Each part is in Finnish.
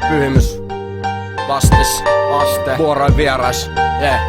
Pyhimys, vastis, aste, vuoroin vierais, yeah,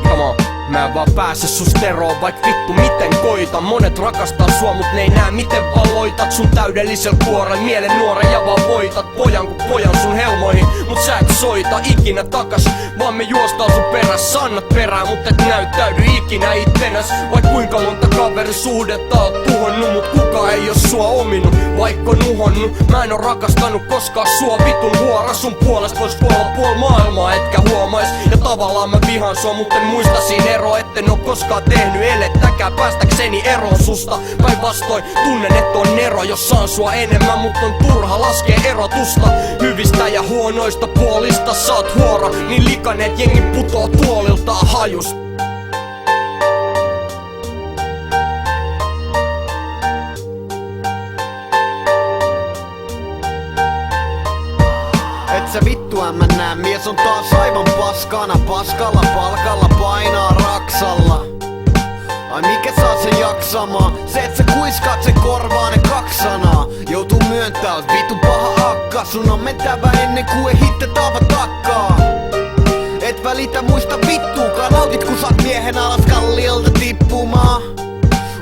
come on. Mä en vaan pääse susta eroon, vaik vittu miten koitan. Monet rakastaa sua, mut ne ei näe miten valoitat sun täydellisellä kuoren mielen nuoren ja vaan voitat pojan kun pojan sun helmoihin. Mut sä et soita ikinä takas, vaan me juostaan sun perässä. Annat perää, mut et näyttäydy ikinä ittenäs. Vaik kuinka monta kaverisuhdetta oot tuhonnut, mut kuka ei oo sua ominut, vaikka on uhonnut. Mä en oo rakastanut koskaan sua vitun huora. Sun puolesta vois kuolla puol maailmaa etkä huomais. Ja tavallaan mä vihaan sua, mut en muista siinä ero, etten oo koskaan tehnyt elettäkään päästäkseni eroon susta. Päinvastoin tunnen, et on ero, jos saan sua enemmän, mut on turha laskee erotusta. Hyvistä ja huonoista puolista sä oot huora, niin likaneet jengi putoo tuoliltaan hajust. Et sä vittua mä nää, mies on taas aivan paskana. Paskalla palkalla painaa raksalla. Ai mikä saa sen jaksamaan? Se et sä kuiskaat sen korvaan ne 2 sanaa. Joutuu myöntää, oot vitun paha akka. Sun on mentävä ennen kuin hitte taava takkaa. Et välitä muista vittuukaan. Nautit kun saat miehen alas kalliolta tippumaan.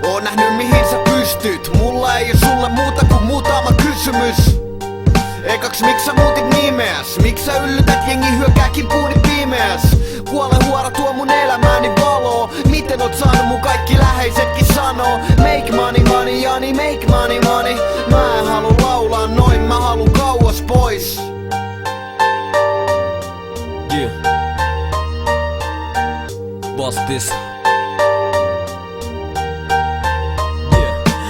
Oon nähnyt mihin sä pystyt. Mulla ei oo sulle muuta kuin muutama kysymys. Ekaks miks sä muutit nimeäs? Miks sä yllytät jengi hyökkääkin puuni pimeäs? Kuole huora tuo mun elämääni valoo. Miten oot saanut mun kaikki läheisetkin sanoo? Make money money Jani, make money money. Mä en halu laulaa noin, mä halun kauas pois. Yeah. Vastis.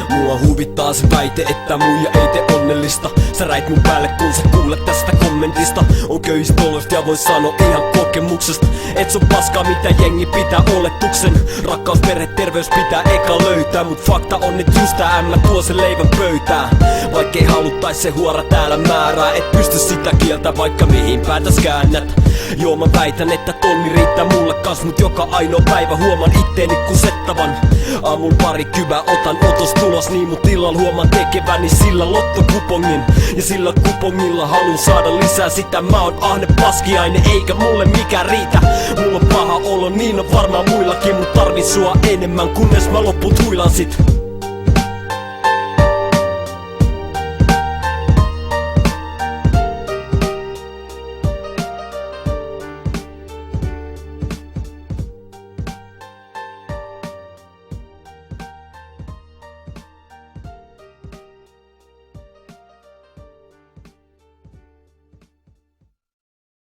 Mua huvittaa se väite, että muija ei tee onnellista. Sä räit mun päälle kun sä kuulet tästä kommentista. On köyhistä oloista ja voin sanoa ihan kokemuksesta, et se on paskaa mitä jengi pitää oletuksen. Rakkaus, perhe, terveys pitää eka löytää. Mut fakta on et just tää ämmä tuo sen leivän pöytään. Vaikkei haluttais se huora täällä määrää. Et pysty sitä kieltä vaikka mihin päätäs käännät. Joo mä väitän että tonni riittää mulle kans. Mut joka ainoa päivä huomaan itteeni kusettavan. Aamulla pari kybää otan otos tulos. Niin mut illalla huomaan tekeväni sillä lottokupongin. Ja sillä kupongilla halun saada lisää sitä. Mä oon ahne paskiainen eikä mulle mikään riitä. Mulla on paha olo, niin on varmaan muillakin. Mut tarvin sua enemmän kunnes mä loput huilan sit.